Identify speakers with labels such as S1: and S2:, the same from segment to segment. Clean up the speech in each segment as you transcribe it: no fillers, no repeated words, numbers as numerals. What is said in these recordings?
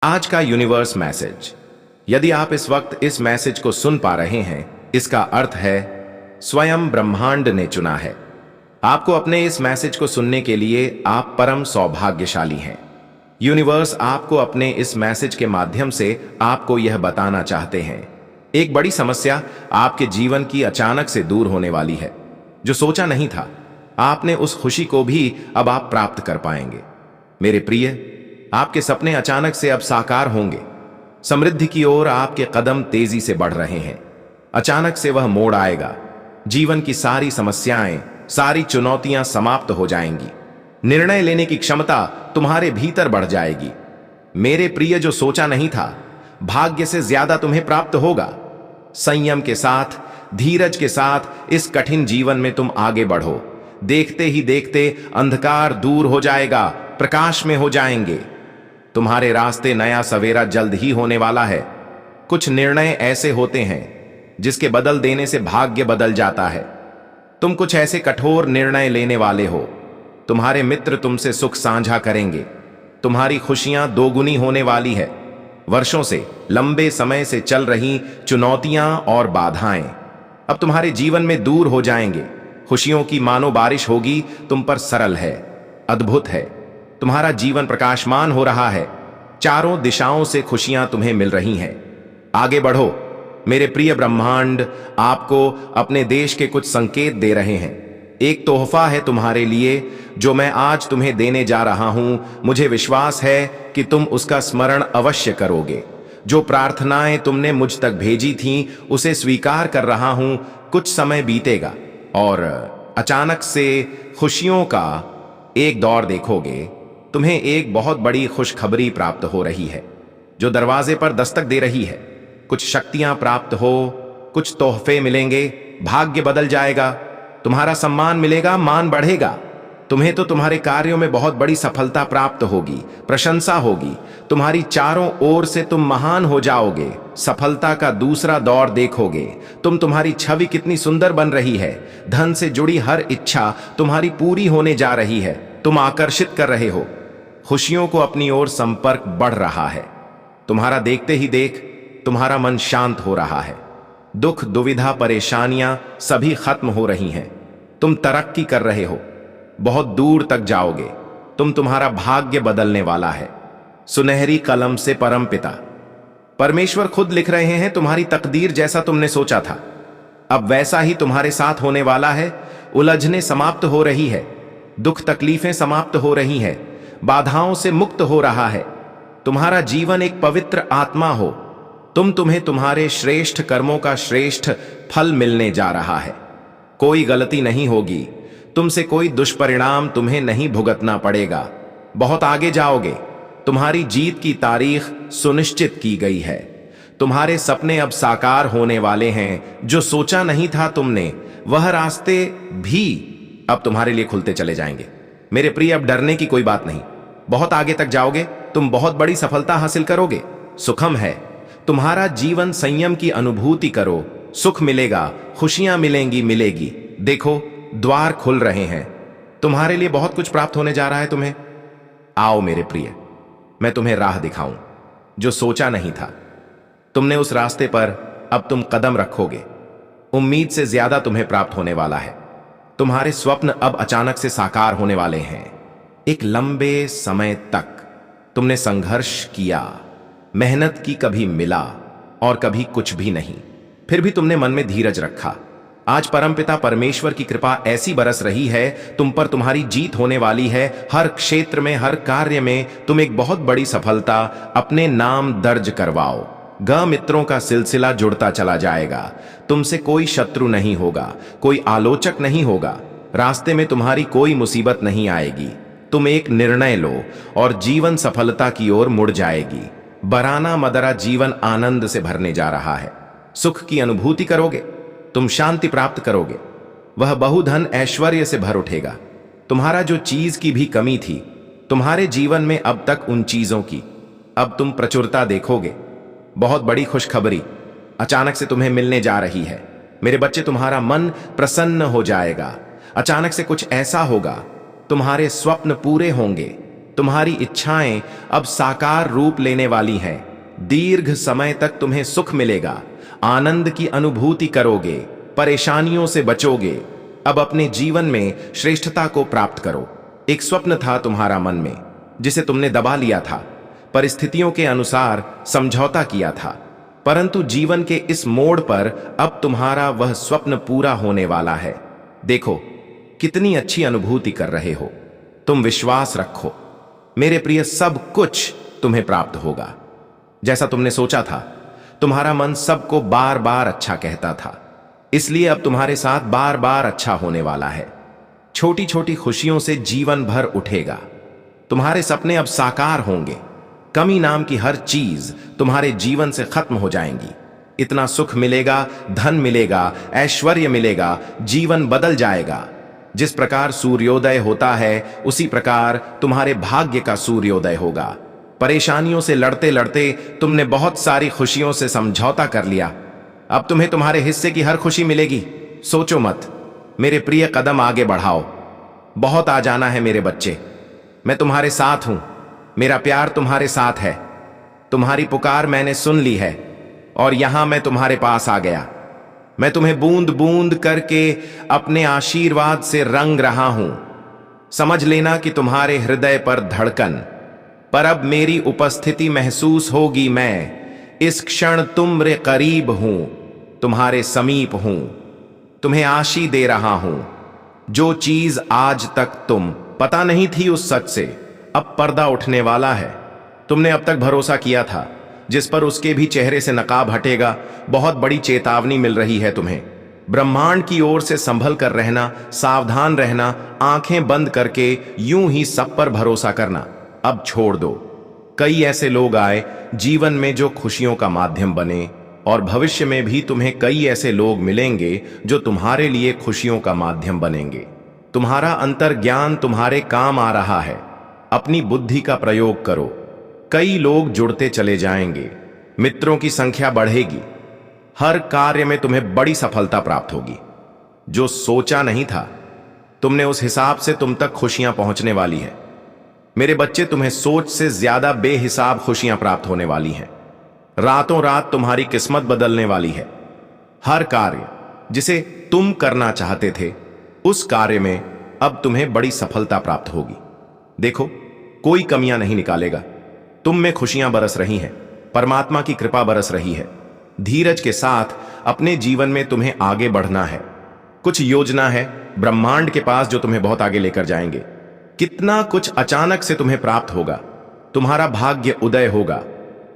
S1: आज का universe message. यदि आप इस वक्त इस मैसेज को सुन पा रहे हैं, इसका अर्थ है स्वयं ब्रह्मांड ने चुना है आपको अपने इस मैसेज को सुनने के लिए। आप परम सौभाग्यशाली हैं। यूनिवर्स आपको अपने इस मैसेज के माध्यम से आपको यह बताना चाहते हैं, एक बड़ी समस्या आपके जीवन की अचानक से दूर होने वाली है। जो सोचा नहीं था आपने, उस खुशी को भी अब आप प्राप्त कर पाएंगे। मेरे प्रिय, आपके सपने अचानक से अब साकार होंगे। समृद्धि की ओर आपके कदम तेजी से बढ़ रहे हैं। अचानक से वह मोड़ आएगा। जीवन की सारी समस्याएं, सारी चुनौतियां समाप्त हो जाएंगी। निर्णय लेने की क्षमता तुम्हारे भीतर बढ़ जाएगी। मेरे प्रिय, जो सोचा नहीं था, भाग्य से ज्यादा तुम्हें प्राप्त होगा। संयम के साथ, धीरज के साथ इस कठिन जीवन में तुम आगे बढ़ो। देखते ही देखते अंधकार दूर हो जाएगा, प्रकाश में हो जाएंगे। तुम्हारे रास्ते नया सवेरा जल्द ही होने वाला है। कुछ निर्णय ऐसे होते हैं जिसके बदल देने से भाग्य बदल जाता है। तुम कुछ ऐसे कठोर निर्णय लेने वाले हो। तुम्हारे मित्र तुमसे सुख साझा करेंगे। तुम्हारी खुशियां दोगुनी होने वाली है। वर्षों से, लंबे समय से चल रही चुनौतियां और बाधाएं अब तुम्हारे जीवन में दूर हो जाएंगे। खुशियों की मानो बारिश होगी तुम पर। सरल है, अद्भुत है। तुम्हारा जीवन प्रकाशमान हो रहा है। चारों दिशाओं से खुशियां तुम्हें मिल रही हैं। आगे बढ़ो मेरे प्रिय। ब्रह्मांड आपको अपने देश के कुछ संकेत दे रहे हैं। एक तोहफा है तुम्हारे लिए जो मैं आज तुम्हें देने जा रहा हूं। मुझे विश्वास है कि तुम उसका स्मरण अवश्य करोगे। जो प्रार्थनाएं तुमने मुझ तक भेजी थीं, उसे स्वीकार कर रहा हूं। कुछ समय बीतेगा और अचानक से खुशियों का एक दौर देखोगे। तुम्हें एक बहुत बड़ी खुशखबरी प्राप्त हो रही है जो दरवाजे पर दस्तक दे रही है। कुछ शक्तियां प्राप्त हो, कुछ तोहफे मिलेंगे। भाग्य बदल जाएगा। तुम्हारा सम्मान मिलेगा, मान बढ़ेगा। तुम्हें तो तुम्हारे कार्यों में बहुत बड़ी सफलता प्राप्त होगी, प्रशंसा होगी। तुम्हारी चारों ओर से तुम महान हो जाओगे। सफलता का दूसरा दौर देखोगे। तुम्हारी छवि कितनी सुंदर बन रही है। धन से जुड़ी हर इच्छा तुम्हारी पूरी होने जा रही है। तुम आकर्षित कर रहे हो। खुशियों को अपनी ओर संपर्क बढ़ रहा है। तुम्हारा देखते ही देख तुम्हारा मन शांत हो रहा है। दुख, दुविधा, परेशानियां सभी खत्म हो रही हैं। तुम तरक्की कर रहे हो। बहुत दूर तक जाओगे। तुम्हारा भाग्य बदलने वाला है। सुनहरी कलम से परमपिता परमेश्वर खुद लिख रहे हैं तुम्हारी तकदीर। जैसा तुमने सोचा था अब वैसा ही तुम्हारे साथ होने वाला है। उलझने समाप्त हो रही है। दुख तकलीफें समाप्त हो रही हैं। बाधाओं से मुक्त हो रहा है। तुम्हारा जीवन एक पवित्र आत्मा हो। तुम्हें तुम्हारे श्रेष्ठ कर्मों का श्रेष्ठ फल मिलने जा रहा है। कोई गलती नहीं होगी। तुमसे कोई दुष्परिणाम तुम्हें नहीं भुगतना पड़ेगा। बहुत आगे जाओगे। तुम्हारी जीत की तारीख सुनिश्चित की गई है। तुम्हारे सपने अब साकार होने वाले हैं। जो सोचा नहीं था तुमने, वह रास्ते भी अब तुम्हारे लिए खुलते चले जाएंगे। मेरे प्रिय, अब डरने की कोई बात नहीं। बहुत आगे तक जाओगे। तुम बहुत बड़ी सफलता हासिल करोगे। सुखम है। तुम्हारा जीवन। संयम की अनुभूति करो। सुख मिलेगा, खुशियां मिलेगी। देखो, द्वार खुल रहे हैं। तुम्हारे लिए बहुत कुछ प्राप्त होने जा रहा है तुम्हें। आओ मेरे प्रिय, मैं तुम्हें राह दिखाऊं जो सोचा नहीं था। तुमने उस रास्ते पर अब तुम कदम रखोगे। उम्मीद से ज्यादा तुम्हें प्राप्त होने वाला है। तुम्हारे स्वप्न अब अचानक से साकार होने वाले हैं। एक लंबे समय तक तुमने संघर्ष किया, मेहनत की, कभी मिला और कभी कुछ भी नहीं। फिर भी तुमने मन में धीरज रखा। आज परमपिता परमेश्वर की कृपा ऐसी बरस रही है तुम पर। तुम्हारी जीत होने वाली है। हर क्षेत्र में, हर कार्य में तुम एक बहुत बड़ी सफलता अपने नाम दर्ज करवाओ। मित्रों का सिलसिला जुड़ता चला जाएगा। तुमसे कोई शत्रु नहीं होगा, कोई आलोचक नहीं होगा। रास्ते में तुम्हारी कोई मुसीबत नहीं आएगी। तुम एक निर्णय लो और जीवन सफलता की ओर मुड़ जाएगी। बराना मदरा जीवन आनंद से भरने जा रहा है। सुख की अनुभूति करोगे। तुम शांति प्राप्त करोगे। वह बहुधन ऐश्वर्य से भर उठेगा। तुम्हारा जो चीज की भी कमी थी तुम्हारे जीवन में अब तक, उन चीजों की अब तुम प्रचुरता देखोगे। बहुत बड़ी खुशखबरी अचानक से तुम्हें मिलने जा रही है। मेरे बच्चे, तुम्हारा मन प्रसन्न हो जाएगा। अचानक से कुछ ऐसा होगा, तुम्हारे स्वप्न पूरे होंगे। तुम्हारी इच्छाएं अब साकार रूप लेने वाली हैं। दीर्घ समय तक तुम्हें सुख मिलेगा, आनंद की अनुभूति करोगे, परेशानियों से बचोगे। अब अपने जीवन में श्रेष्ठता को प्राप्त करो। एक स्वप्न था तुम्हारा मन में, जिसे तुमने दबा लिया था, परिस्थितियों के अनुसार समझौता किया था, परंतु जीवन के इस मोड़ पर अब तुम्हारा वह स्वप्न पूरा होने वाला है। देखो कितनी अच्छी अनुभूति कर रहे हो। तुम विश्वास रखो मेरे प्रिय, सब कुछ तुम्हें प्राप्त होगा जैसा तुमने सोचा था। तुम्हारा मन सबको बार बार अच्छा कहता था, इसलिए अब तुम्हारे साथ बार बार अच्छा होने वाला है। छोटी छोटी खुशियों से जीवन भर उठेगा। तुम्हारे सपने अब साकार होंगे। कमी नाम की हर चीज तुम्हारे जीवन से खत्म हो जाएंगी। इतना सुख मिलेगा, धन मिलेगा, ऐश्वर्य मिलेगा, जीवन बदल जाएगा। जिस प्रकार सूर्योदय होता है उसी प्रकार तुम्हारे भाग्य का सूर्योदय होगा। परेशानियों से लड़ते लड़ते तुमने बहुत सारी खुशियों से समझौता कर लिया। अब तुम्हें तुम्हारे हिस्से की हर खुशी मिलेगी। सोचो मत मेरे प्रिय, कदम आगे बढ़ाओ। बहुत आ जाना है मेरे बच्चे, मैं तुम्हारे साथ हूं। मेरा प्यार तुम्हारे साथ है। तुम्हारी पुकार मैंने सुन ली है और यहां मैं तुम्हारे पास आ गया। मैं तुम्हें बूंद बूंद करके अपने आशीर्वाद से रंग रहा हूं। समझ लेना कि तुम्हारे हृदय पर धड़कन, पर अब मेरी उपस्थिति महसूस होगी। मैं इस क्षण तुम्हारे करीब हूं, तुम्हारे समीप हूं, तुम्हें आशी दे रहा हूं। जो चीज आज तक तुम पता नहीं थी उस सच से अब पर्दा उठने वाला है। तुमने अब तक भरोसा किया था, जिस पर उसके भी चेहरे से नकाब हटेगा। बहुत बड़ी चेतावनी मिल रही है तुम्हें। ब्रह्मांड की ओर से संभल कर रहना, सावधान रहना, आंखें बंद करके यूं ही सब पर भरोसा करना अब छोड़ दो। कई ऐसे लोग आए जीवन में जो खुशियों का माध्यम बने, और भविष्य में भी तुम्हें कई ऐसे लोग मिलेंगे जो तुम्हारे लिए खुशियों का माध्यम बनेंगे। तुम्हारा अंतर्ज्ञान तुम्हारे काम आ रहा है। अपनी बुद्धि का प्रयोग करो। कई लोग जुड़ते चले जाएंगे, मित्रों की संख्या बढ़ेगी। हर कार्य में तुम्हें बड़ी सफलता प्राप्त होगी। जो सोचा नहीं था तुमने, उस हिसाब से तुम तक खुशियां पहुंचने वाली है। मेरे बच्चे, तुम्हें सोच से ज्यादा बेहिसाब खुशियां प्राप्त होने वाली हैं। रातों रात तुम्हारी किस्मत बदलने वाली है। हर कार्य जिसे तुम करना चाहते थे, उस कार्य में अब तुम्हें बड़ी सफलता प्राप्त होगी। देखो कोई कमियां नहीं निकालेगा। तुम में खुशियां बरस रही हैं, परमात्मा की कृपा बरस रही है। धीरज के साथ अपने जीवन में तुम्हें आगे बढ़ना है। कुछ योजना है ब्रह्मांड के पास जो तुम्हें बहुत आगे लेकर जाएंगे। कितना कुछ अचानक से तुम्हें प्राप्त होगा। तुम्हारा भाग्य उदय होगा।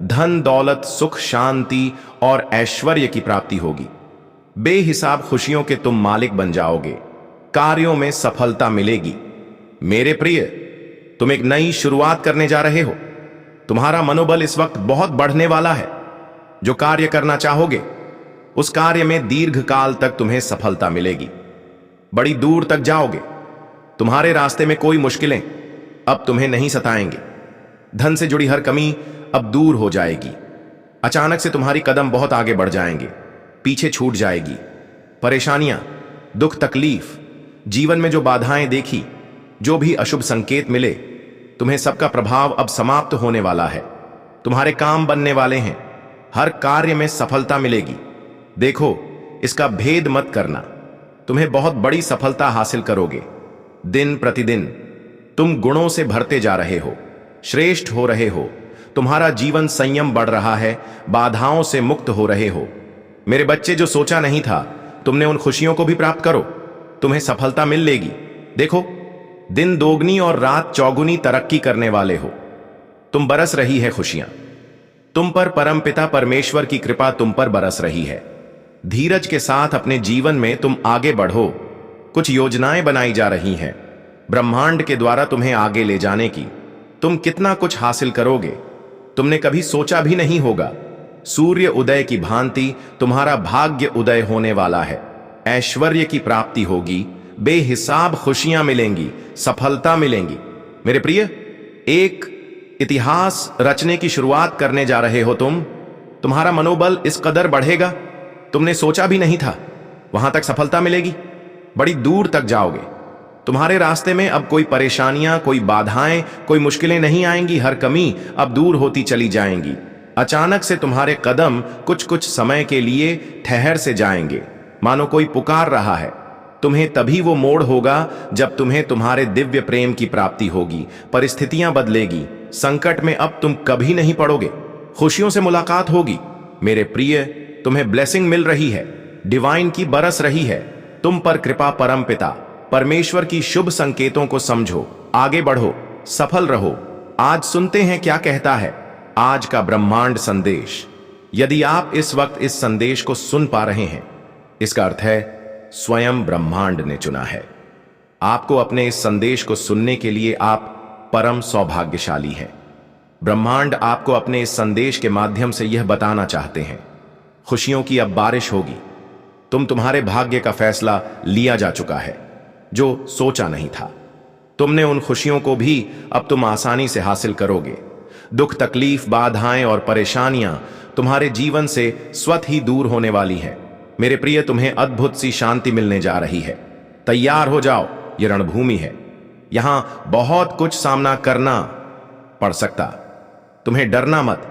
S1: धन दौलत, सुख, शांति और ऐश्वर्य की प्राप्ति होगी। बेहिसाब खुशियों के तुम मालिक बन जाओगे। कार्यों में सफलता मिलेगी। मेरे प्रिय, तुम एक नई शुरुआत करने जा रहे हो। तुम्हारा मनोबल इस वक्त बहुत बढ़ने वाला है। जो कार्य करना चाहोगे, उस कार्य में दीर्घ काल तक तुम्हें सफलता मिलेगी। बड़ी दूर तक जाओगे। तुम्हारे रास्ते में कोई मुश्किलें अब तुम्हें नहीं सताएंगे। धन से जुड़ी हर कमी अब दूर हो जाएगी। अचानक से तुम्हारी कदम बहुत आगे बढ़ जाएंगे, पीछे छूट जाएगी। परेशानियां, दुख, तकलीफ, जीवन में जो बाधाएं देखी, जो भी अशुभ संकेत मिले, तुम्हें सबका प्रभाव अब समाप्त होने वाला है। तुम्हारे काम बनने वाले हैं। हर कार्य में सफलता मिलेगी। देखो इसका भेद मत करना। तुम्हें बहुत बड़ी सफलता हासिल करोगे। दिन प्रतिदिन तुम गुणों से भरते जा रहे हो, श्रेष्ठ हो रहे हो। तुम्हारा जीवन संयम बढ़ रहा है, बाधाओं से मुक्त हो रहे हो। मेरे बच्चे, जो सोचा नहीं था तुमने, उन खुशियों को भी प्राप्त करो। तुम्हें सफलता मिल लेगी। देखो दिन दोगुनी और रात चौगुनी तरक्की करने वाले हो। तुम बरस रही है खुशियां। तुम पर परमपिता परमेश्वर की कृपा तुम पर बरस रही है। धीरज के साथ अपने जीवन में तुम आगे बढ़ो। कुछ योजनाएं बनाई जा रही हैं ब्रह्मांड के द्वारा तुम्हें आगे ले जाने की। तुम कितना कुछ हासिल करोगे, तुमने कभी सोचा भी नहीं होगा। सूर्य उदय की भांति तुम्हारा भाग्य उदय होने वाला है। ऐश्वर्य की प्राप्ति होगी। बेहिसाब खुशियां मिलेंगी, सफलता मिलेंगी। मेरे प्रिय, एक इतिहास रचने की शुरुआत करने जा रहे हो तुम। तुम्हारा मनोबल इस कदर बढ़ेगा, तुमने सोचा भी नहीं था। वहां तक सफलता मिलेगी। बड़ी दूर तक जाओगे। तुम्हारे रास्ते में अब कोई परेशानियां, कोई बाधाएं, कोई मुश्किलें नहीं आएंगी। हर कमी अब दूर होती चली जाएंगी। अचानक से तुम्हारे कदम कुछ कुछ समय के लिए ठहर से जाएंगे, मानो कोई पुकार रहा है तुम्हें। तभी वो मोड़ होगा जब तुम्हें तुम्हारे दिव्य प्रेम की प्राप्ति होगी। परिस्थितियां बदलेगी। संकट में अब तुम कभी नहीं पड़ोगे। खुशियों से मुलाकात होगी। मेरे प्रिय, तुम्हें ब्लेसिंग मिल रही है। डिवाइन की बरस रही है तुम पर कृपा। परम पिता परमेश्वर की शुभ संकेतों को समझो, आगे बढ़ो, सफल रहो। आज सुनते हैं क्या कहता है आज का ब्रह्मांड संदेश। यदि आप इस वक्त इस संदेश को सुन पा रहे हैं, इसका अर्थ है स्वयं ब्रह्मांड ने चुना है आपको। अपने इस संदेश को सुनने के लिए आप परम सौभाग्यशाली हैं। ब्रह्मांड आपको अपने इस संदेश के माध्यम से यह बताना चाहते हैं खुशियों की अब बारिश होगी। तुम्हारे भाग्य का फैसला लिया जा चुका है जो सोचा नहीं था। तुमने उन खुशियों को भी अब तुम आसानी से हासिल करोगे। दुख, तकलीफ, बाधाएं और परेशानियां तुम्हारे जीवन से स्वतः ही दूर होने वाली हैं। मेरे प्रिय, तुम्हें अद्भुत सी शांति मिलने जा रही है। तैयार हो जाओ, यह रणभूमि है। यहां बहुत कुछ सामना करना पड़ सकता। तुम्हें डरना मत।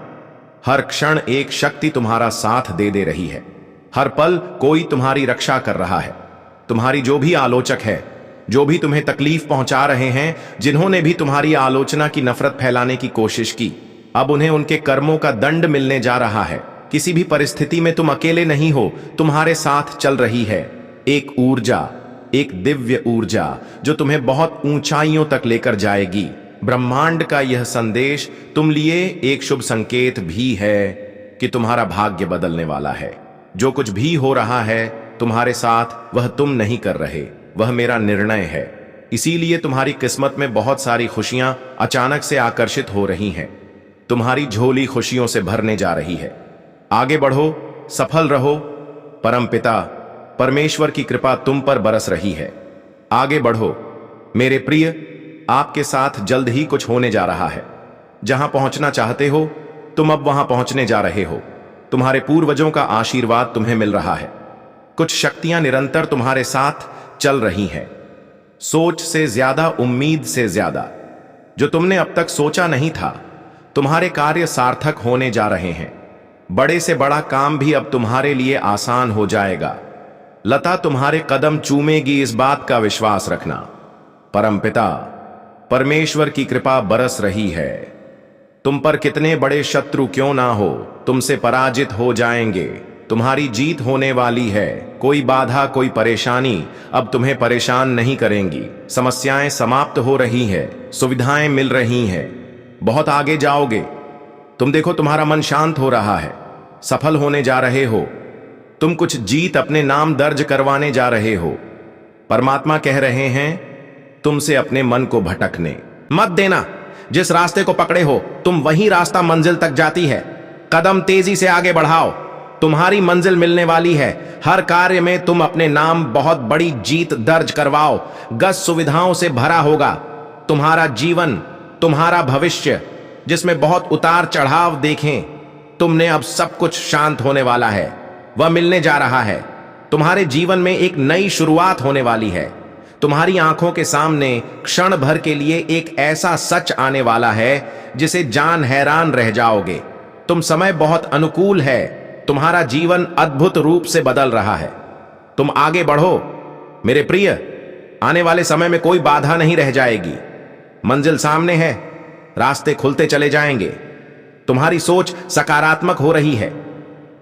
S1: हर क्षण एक शक्ति तुम्हारा साथ दे रही है। हर पल कोई तुम्हारी रक्षा कर रहा है। तुम्हारी जो भी आलोचक है, जो भी तुम्हें तकलीफ पहुंचा रहे हैं, जिन्होंने भी तुम्हारी आलोचना की नफरत फैलाने की कोशिश की, अब उन्हें उनके कर्मों का दंड मिलने जा रहा है। किसी भी परिस्थिति में तुम अकेले नहीं हो, तुम्हारे साथ चल रही है एक ऊर्जा, एक दिव्य ऊर्जा जो तुम्हें बहुत ऊंचाइयों तक लेकर जाएगी। ब्रह्मांड का यह संदेश तुम लिए एक शुभ संकेत भी है कि तुम्हारा भाग्य बदलने वाला है। जो कुछ भी हो रहा है तुम्हारे साथ, वह तुम नहीं कर रहे, वह मेरा निर्णय है। इसीलिए तुम्हारी किस्मत में बहुत सारी खुशियां अचानक से आकर्षित हो रही हैं। तुम्हारी झोली खुशियों से भरने जा रही है। आगे बढ़ो, सफल रहो। परमपिता परमेश्वर की कृपा तुम पर बरस रही है। आगे बढ़ो मेरे प्रिय, आपके साथ जल्द ही कुछ होने जा रहा है। जहां पहुंचना चाहते हो तुम अब वहां पहुंचने जा रहे हो। तुम्हारे पूर्वजों का आशीर्वाद तुम्हें मिल रहा है। कुछ शक्तियां निरंतर तुम्हारे साथ चल रही हैं। सोच से ज्यादा, उम्मीद से ज्यादा। जो तुमने अब तक सोचा नहीं था, तुम्हारे कार्य सार्थक होने जा रहे हैं। बड़े से बड़ा काम भी अब तुम्हारे लिए आसान हो जाएगा। लता तुम्हारे कदम चूमेगी, इस बात का विश्वास रखना। परमपिता परमेश्वर की कृपा बरस रही है। तुम पर कितने बड़े शत्रु क्यों ना हो, तुमसे पराजित हो जाएंगे। तुम्हारी जीत होने वाली है। कोई बाधा, कोई परेशानी अब तुम्हें परेशान नहीं करेंगी। समस्याएं समाप्त हो रही है, सुविधाएं मिल रही हैं। बहुत आगे जाओगे। तुम देखो, तुम्हारा मन शांत हो रहा है। सफल होने जा रहे हो। तुम कुछ जीत अपने नाम दर्ज करवाने जा रहे हो। परमात्मा कह रहे हैं तुमसे अपने मन को भटकने मत देना। जिस रास्ते को पकड़े हो तुम, वही रास्ता मंजिल तक जाती है। कदम तेजी से आगे बढ़ाओ, तुम्हारी मंजिल मिलने वाली है। हर कार्य में तुम अपने नाम बहुत बड़ी जीत दर्ज करवाओ। गस सुविधाओं से भरा होगा तुम्हारा जीवन, तुम्हारा भविष्य, जिसमें बहुत उतार चढ़ाव देखें। तुमने अब सब कुछ शांत होने वाला है, वह मिलने जा रहा है। तुम्हारे जीवन में एक नई शुरुआत होने वाली है। तुम्हारी आंखों के सामने क्षण भर के लिए एक ऐसा सच आने वाला है जिसे जान हैरान रह जाओगे। तुम समय बहुत अनुकूल है। तुम्हारा जीवन अद्भुत रूप से बदल रहा है। तुम आगे बढ़ो मेरे प्रिय। आने वाले समय में कोई बाधा नहीं रह जाएगी। मंजिल सामने है, रास्ते खुलते चले जाएंगे। तुम्हारी सोच सकारात्मक हो रही है।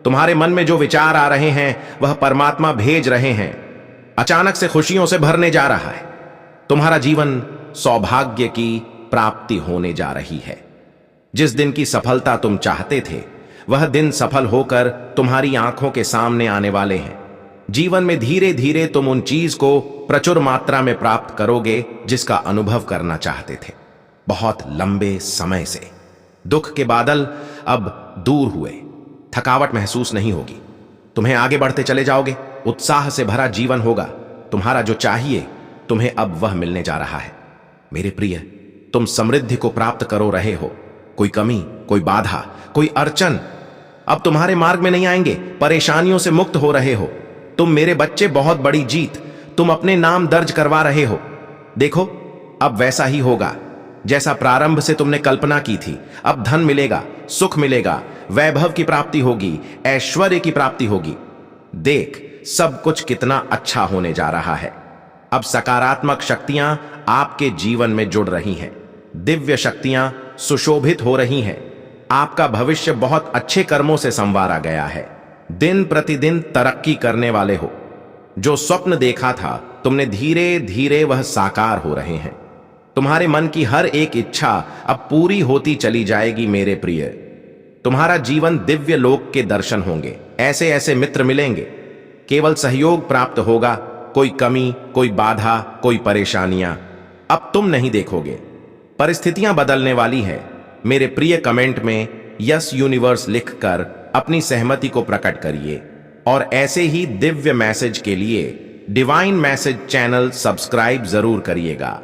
S1: तुम्हारे मन में जो विचार आ रहे हैं वह परमात्मा भेज रहे हैं। अचानक से खुशियों से भरने जा रहा है। तुम्हारा जीवन सौभाग्य की प्राप्ति होने जा रही है। जिस दिन की सफलता तुम चाहते थे, वह दिन सफल होकर तुम्हारी आंखों के सामने आने वाले हैं। जीवन में धीरे धीरे तुम उन चीज को प्रचुर मात्रा में प्राप्त करोगे जिसका अनुभव करना चाहते थे बहुत लंबे समय से। दुख के बादल अब दूर हुए। थकावट महसूस नहीं होगी। तुम्हें आगे बढ़ते चले जाओगे। उत्साह से भरा जीवन होगा। तुम्हारा जो चाहिए तुम्हें अब वह मिलने जा रहा है। मेरे प्रिय, तुम समृद्धि को प्राप्त करो रहे हो। कोई कमी, कोई बाधा, कोई अड़चन अब तुम्हारे मार्ग में नहीं आएंगे। परेशानियों से मुक्त हो रहे हो। तुम मेरे बच्चे बहुत बड़ी जीत तुम अपने नाम दर्ज करवा रहे हो। देखो, अब वैसा ही होगा जैसा प्रारंभ से तुमने कल्पना की थी। अब धन मिलेगा, सुख मिलेगा, वैभव की प्राप्ति होगी, ऐश्वर्य की प्राप्ति होगी। देख, सब कुछ कितना अच्छा होने जा रहा है। अब सकारात्मक शक्तियां आपके जीवन में जुड़ रही हैं। दिव्य शक्तियां सुशोभित हो रही हैं। आपका भविष्य बहुत अच्छे कर्मों से संवारा गया है। दिन प्रतिदिन तरक्की करने वाले हो। जो स्वप्न देखा था तुमने, धीरे धीरे वह साकार हो रहे हैं। तुम्हारे मन की हर एक इच्छा अब पूरी होती चली जाएगी मेरे प्रिय। तुम्हारा जीवन दिव्य लोक के दर्शन होंगे। ऐसे ऐसे मित्र मिलेंगे। केवल सहयोग प्राप्त होगा। कोई कमी, कोई बाधा, कोई परेशानियां अब तुम नहीं देखोगे। परिस्थितियां बदलने वाली है। मेरे प्रिय कमेंट में यस यूनिवर्स लिखकर अपनी सहमति को प्रकट करिए और ऐसे ही दिव्य मैसेज के लिए डिवाइन मैसेज चैनल सब्सक्राइब जरूर करिएगा।